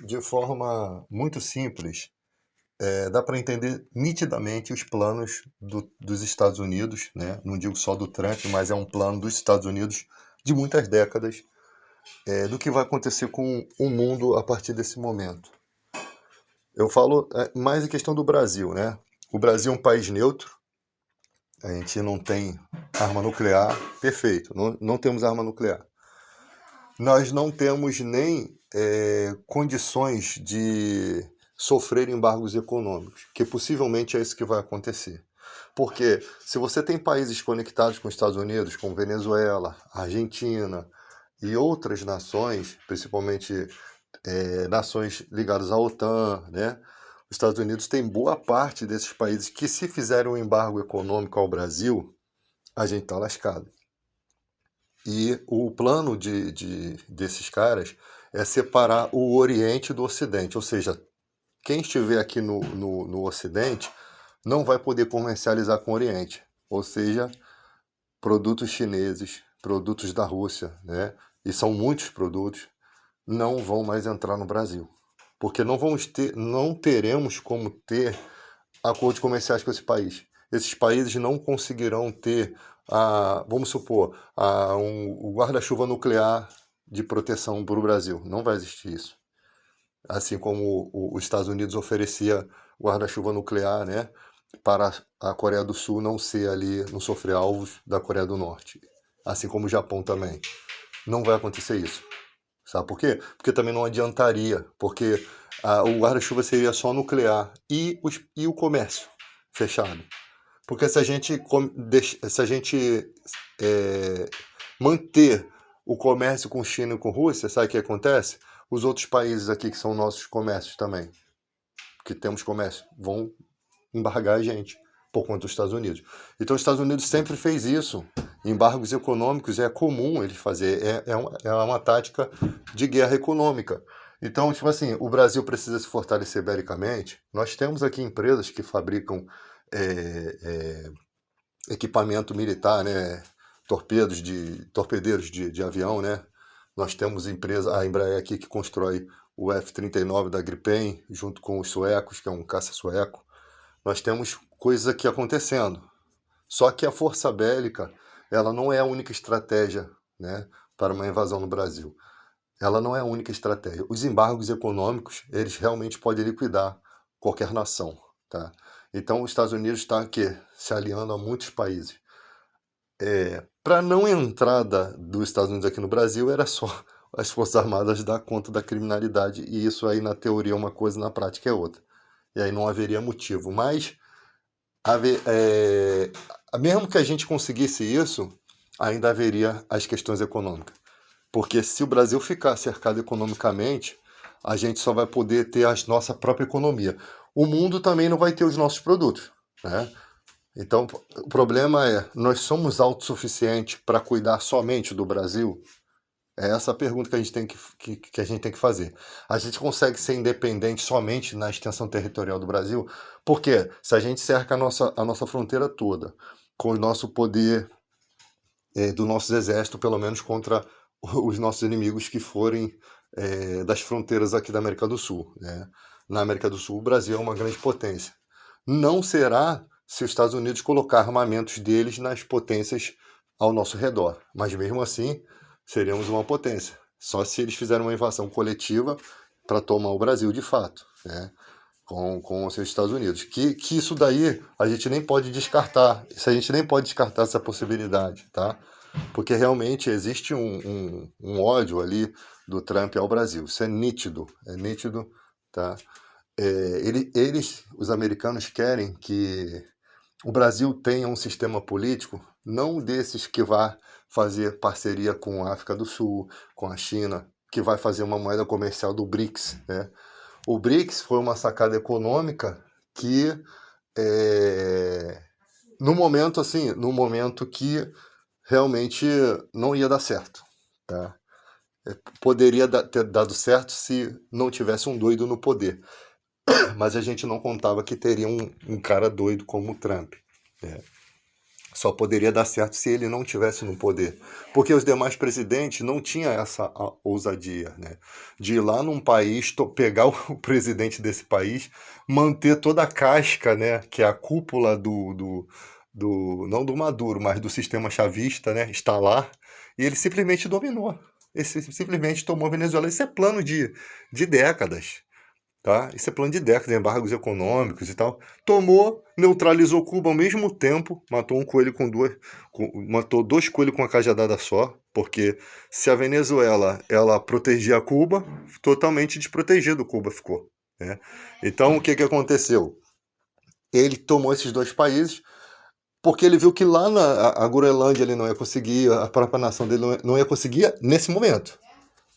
de forma muito simples, dá para entender nitidamente os planos dos Estados Unidos, né? Não digo só do Trump, mas é um plano dos Estados Unidos de muitas décadas, do que vai acontecer com o mundo a partir desse momento. Eu falo mais em questão do Brasil, né? O Brasil é um país neutro, a gente não tem arma nuclear, perfeito, não temos arma nuclear. Nós não temos nem condições de sofrer embargos econômicos, que possivelmente é isso que vai acontecer. Porque se você tem países conectados com os Estados Unidos, como Venezuela, Argentina e outras nações, principalmente nações ligadas à OTAN, né? Os Estados Unidos tem boa parte desses países que, se fizerem um embargo econômico ao Brasil, a gente está lascado. E o plano desses caras é separar o Oriente do Ocidente, ou seja, quem estiver aqui no Ocidente não vai poder comercializar com o Oriente, ou seja, produtos chineses, produtos da Rússia, né? E são muitos produtos, não vão mais entrar no Brasil, porque não teremos como ter acordos comerciais com esse país. Esses países não conseguirão ter, vamos supor, o guarda-chuva nuclear de proteção para o Brasil. Não vai existir isso. Assim como os Estados Unidos oferecia guarda-chuva nuclear, né, para a Coreia do Sul não ser ali, não sofrer alvos da Coreia do Norte. Assim como o Japão também. Não vai acontecer isso. Sabe por quê? Porque também não adiantaria, porque o guarda-chuva seria só nuclear e o comércio fechado. Porque se a gente manter o comércio com China e com Rússia, sabe o que acontece? Os outros países aqui que são nossos comércios também, que temos comércio, vão embargar a gente por conta dos Estados Unidos. Então os Estados Unidos sempre fez isso. Embargos econômicos é comum eles fazer, é uma tática de guerra econômica. Então, tipo assim, o Brasil precisa se fortalecer belicamente. Nós temos aqui empresas que fabricam equipamento militar, né? Torpedeiros de avião, né? Nós temos a Embraer aqui que constrói o F-39 da Gripen, junto com os suecos, que é um caça sueco. Nós temos coisas aqui acontecendo. Só que a força bélica, ela não é a única estratégia, né, para uma invasão no Brasil. Ela não é a única estratégia. Os embargos econômicos, eles realmente podem liquidar qualquer nação, tá? Então, os Estados Unidos está aqui se aliando a muitos países. Para não entrada dos Estados Unidos aqui no Brasil, era só as Forças Armadas dar conta da criminalidade, e isso aí na teoria é uma coisa, na prática é outra. E aí não haveria motivo. Mas mesmo que a gente conseguisse isso, ainda haveria as questões econômicas. Porque se o Brasil ficar cercado economicamente, a gente só vai poder ter a nossa própria economia. O mundo também não vai ter os nossos produtos, né? Então, o problema é, nós somos autossuficientes para cuidar somente do Brasil? É essa a pergunta que a gente tem que fazer. A gente consegue ser independente somente na extensão territorial do Brasil? Porque se a gente cerca a nossa fronteira toda com o nosso poder do nosso exército, pelo menos contra os nossos inimigos que forem das fronteiras aqui da América do Sul, né? Na América do Sul, o Brasil é uma grande potência. Não será se os Estados Unidos colocar armamentos deles nas potências ao nosso redor, mas mesmo assim seríamos uma potência. Só se eles fizerem uma invasão coletiva para tomar o Brasil de fato, né? Com os Estados Unidos. Que isso daí a gente nem pode descartar. Isso a gente nem pode descartar essa possibilidade, tá? Porque realmente existe um ódio ali do Trump ao Brasil. Isso é nítido, tá? Os americanos, querem que o Brasil tenha um sistema político, não desses que vai fazer parceria com a África do Sul, com a China, que vai fazer uma moeda comercial do BRICS, né? O BRICS foi uma sacada econômica que, no momento que realmente não ia dar certo, tá? Poderia ter dado certo se não tivesse um doido no poder, mas a gente não contava que teria um cara doido como o Trump, né? só poderia dar certo se ele não tivesse no poder. Porque os demais presidentes não tinham essa ousadia, né? De ir lá num país, pegar o presidente desse país, manter toda a casca, né? Que é a cúpula não do Maduro, mas do sistema chavista, né? Está lá. E ele simplesmente dominou. Ele simplesmente tomou a Venezuela. Isso é plano de décadas. Tá? Isso é plano de décadas, embargos econômicos e tal. Tomou, neutralizou Cuba ao mesmo tempo, matou um coelho matou dois coelhos com uma cajadada só, porque se a Venezuela ela protegia Cuba, totalmente desprotegido Cuba ficou. Né? Então o que aconteceu? Ele tomou esses dois países porque ele viu que lá a Groenlândia ele não ia conseguir, a própria nação dele não ia conseguir nesse momento.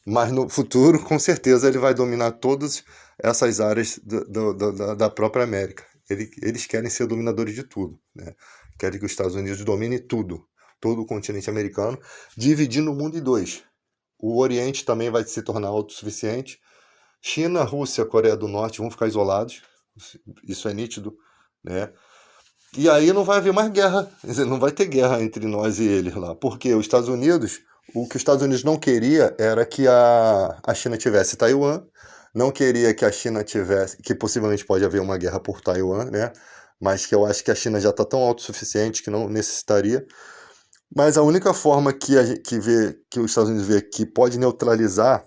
Mas no futuro, com certeza, ele vai dominar todas essas áreas da própria América. Eles querem ser dominadores de tudo. Né? Querem que os Estados Unidos domine tudo, todo o continente americano, dividindo o mundo em dois. O Oriente também vai se tornar autossuficiente. China, Rússia, Coreia do Norte vão ficar isolados. Isso é nítido. Né? E aí não vai haver mais guerra. Não vai ter guerra entre nós e eles lá. Porque os Estados Unidos, o que os Estados Unidos não queria era que a China tivesse Taiwan, não queria que a China tivesse, que possivelmente pode haver uma guerra por Taiwan, né? Mas que eu acho que a China já está tão autossuficiente que não necessitaria. Mas a única forma que os Estados Unidos vê que pode neutralizar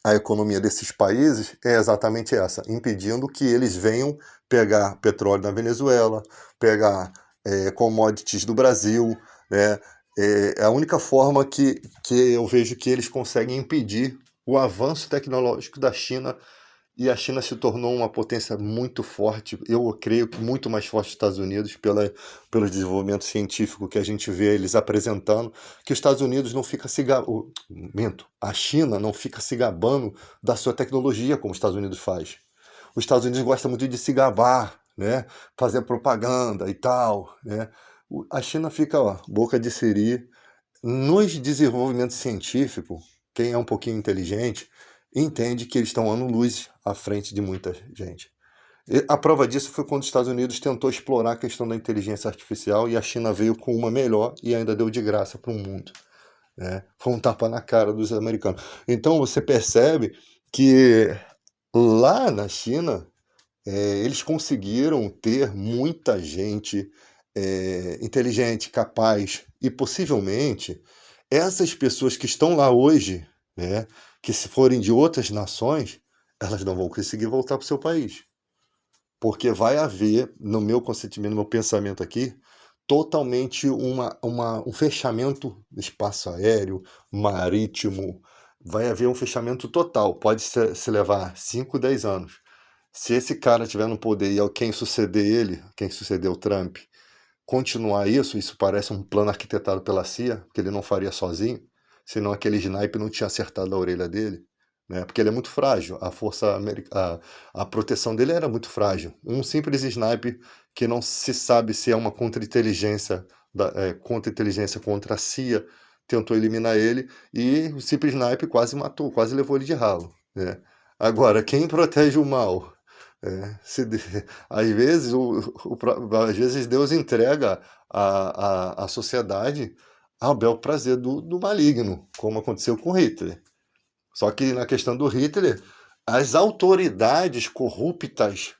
a economia desses países é exatamente essa, impedindo que eles venham pegar petróleo da Venezuela, pegar commodities do Brasil, né? É a única forma que eu vejo que eles conseguem impedir o avanço tecnológico da China, e a China se tornou uma potência muito forte, eu creio que muito mais forte que os Estados Unidos, pelo desenvolvimento científico que a gente vê eles apresentando, que os Estados Unidos não fica se gabando, a China não fica se gabando da sua tecnologia como os Estados Unidos faz. Os Estados Unidos gostam muito de se gabar, né? Fazer propaganda e tal, né? A China fica, ó, boca de siri. Nos desenvolvimentos científicos, quem é um pouquinho inteligente entende que eles estão ano-luz à frente de muita gente. E a prova disso foi quando os Estados Unidos tentou explorar a questão da inteligência artificial e a China veio com uma melhor e ainda deu de graça para o mundo. Né? Foi um tapa na cara dos americanos. Então você percebe que lá na China eles conseguiram ter muita gente inteligente, capaz, e possivelmente essas pessoas que estão lá hoje, né, que se forem de outras nações, elas não vão conseguir voltar para o seu país. Porque vai haver, no meu consentimento, no meu pensamento aqui, totalmente um fechamento do espaço aéreo, marítimo, vai haver um fechamento total. Pode se levar 5, 10 anos. Se esse cara estiver no poder e quem suceder ele, quem suceder o Trump, continuar isso parece um plano arquitetado pela CIA, que ele não faria sozinho, senão aquele sniper não tinha acertado a orelha dele, né? Porque ele é muito frágil, a proteção dele era muito frágil. Um simples sniper que não se sabe se é uma contra-inteligência contra a CIA, tentou eliminar ele e o simples sniper quase matou, quase levou ele de ralo, né? Agora, quem protege o mal? Às vezes, às vezes Deus entrega a sociedade ao bel prazer do maligno, como aconteceu com Hitler. Só que na questão do Hitler, as autoridades corruptas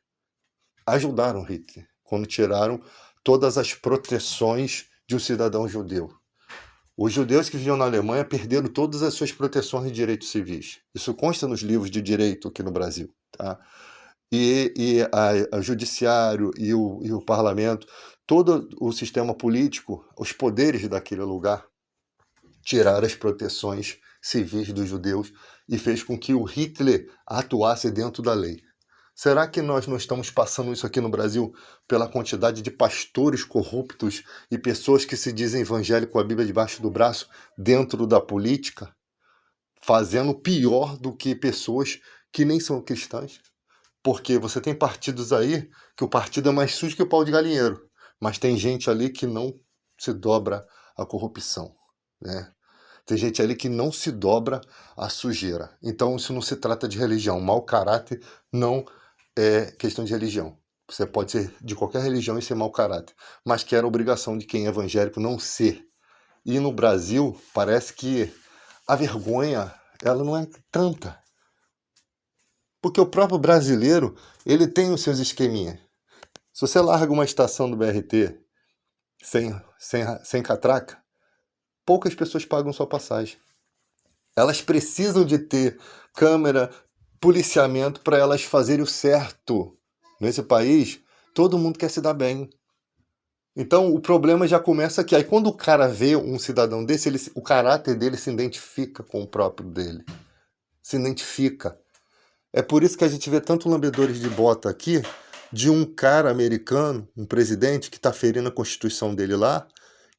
ajudaram Hitler, quando tiraram todas as proteções de um cidadão judeu. Os judeus que viviam na Alemanha perderam todas as suas proteções de direitos civis. Isso consta nos livros de direito aqui no Brasil. Tá? E o judiciário e o parlamento, todo o sistema político, os poderes daquele lugar, tiraram as proteções civis dos judeus e fez com que o Hitler atuasse dentro da lei. Será que nós não estamos passando isso aqui no Brasil pela quantidade de pastores corruptos e pessoas que se dizem evangélicos com a Bíblia debaixo do braço dentro da política, fazendo pior do que pessoas que nem são cristãs? Porque você tem partidos aí que o partido é mais sujo que o pau de galinheiro, mas tem gente ali que não se dobra à corrupção, né? Tem gente ali que não se dobra à sujeira. Então isso não se trata de religião. Mau caráter não é questão de religião. Você pode ser de qualquer religião e ser mau caráter, mas que era obrigação de quem é evangélico não ser. E no Brasil, parece que a vergonha, ela não é tanta. Porque o próprio brasileiro, ele tem os seus esqueminhas. Se você larga uma estação do BRT sem catraca, poucas pessoas pagam sua passagem. Elas precisam de ter câmera, policiamento para elas fazerem o certo. Nesse país, todo mundo quer se dar bem. Então o problema já começa aqui. Aí quando o cara vê um cidadão desse, o caráter dele se identifica com o próprio dele. Se identifica. É por isso que a gente vê tanto lambedores de bota aqui, de um cara americano, um presidente que está ferindo a Constituição dele lá,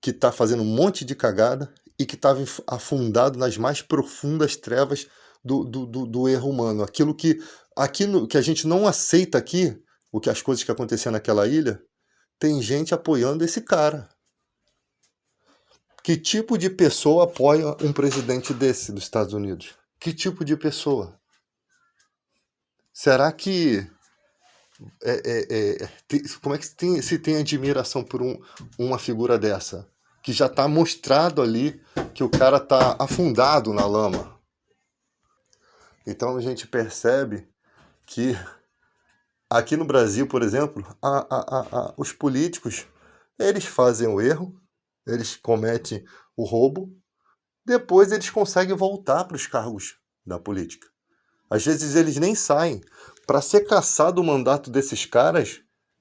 que está fazendo um monte de cagada e que estava afundado nas mais profundas trevas do erro humano. Aquilo que a gente não aceita aqui, as coisas que aconteciam naquela ilha, tem gente apoiando esse cara. Que tipo de pessoa apoia um presidente desse dos Estados Unidos? Que tipo de pessoa? Será que como é que se tem admiração por uma figura dessa? Que já está mostrado ali que o cara está afundado na lama. Então a gente percebe que aqui no Brasil, por exemplo, os políticos, eles fazem o erro, eles cometem o roubo, depois eles conseguem voltar para os cargos da política. Às vezes eles nem saem. Para ser cassado o mandato desses caras,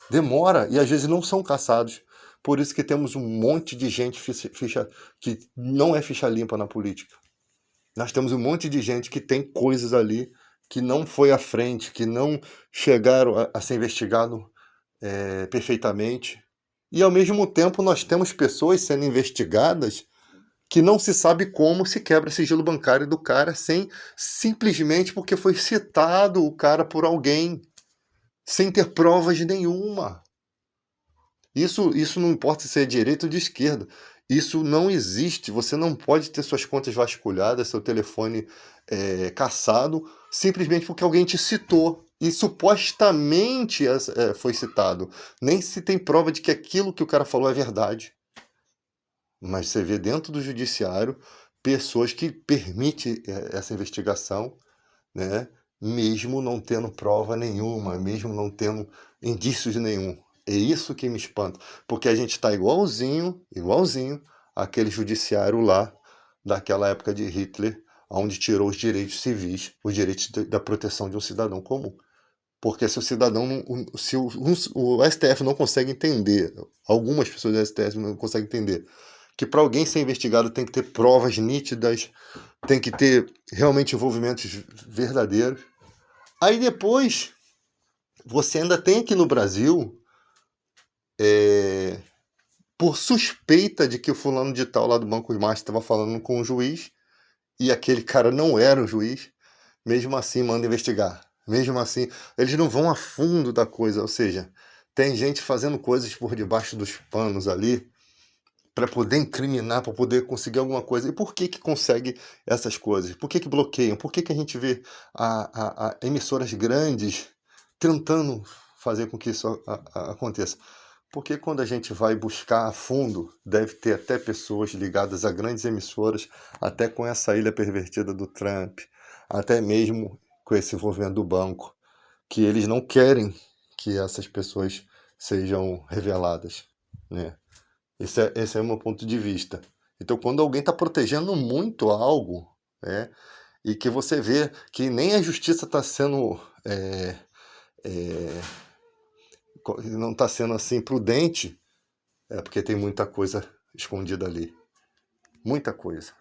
demora, e às vezes não são caçados. Por isso que temos um monte de gente que não é ficha limpa na política. Nós temos um monte de gente que tem coisas ali que não foi à frente, que não chegaram a ser investigado perfeitamente. E ao mesmo tempo nós temos pessoas sendo investigadas que não se sabe como se quebra sigilo bancário do cara simplesmente porque foi citado o cara por alguém, sem ter provas nenhuma. Isso não importa se é direita ou de esquerda. Isso não existe. Você não pode ter suas contas vasculhadas, seu telefone caçado, simplesmente porque alguém te citou. E supostamente foi citado. Nem se tem prova de que aquilo que o cara falou é verdade. Mas você vê dentro do judiciário pessoas que permitem essa investigação, né? Mesmo não tendo prova nenhuma, mesmo não tendo indícios nenhum. É isso que me espanta, porque a gente está igualzinho àquele judiciário lá daquela época de Hitler, onde tirou os direitos civis, os direitos da proteção de um cidadão comum. Porque se o cidadão, se o STF não consegue entender, algumas pessoas do STF não conseguem entender, que para alguém ser investigado tem que ter provas nítidas, tem que ter realmente envolvimentos verdadeiros. Aí depois, você ainda tem aqui no Brasil, por suspeita de que o fulano de tal lá do Banco de Master estava falando com o juiz, e aquele cara não era o juiz, mesmo assim manda investigar. Mesmo assim, eles não vão a fundo da coisa, ou seja, tem gente fazendo coisas por debaixo dos panos ali, para poder incriminar, para poder conseguir alguma coisa. E por que consegue essas coisas? Por que bloqueiam? Por que a gente vê emissoras grandes tentando fazer com que isso aconteça? Porque quando a gente vai buscar a fundo, deve ter até pessoas ligadas a grandes emissoras, até com essa ilha pervertida do Trump, até mesmo com esse envolvimento do banco, que eles não querem que essas pessoas sejam reveladas, né? Esse é o meu ponto de vista. Então, quando alguém está protegendo muito algo, né, e que você vê que nem a justiça está sendo não está sendo assim prudente, é porque tem muita coisa escondida ali. Muita coisa.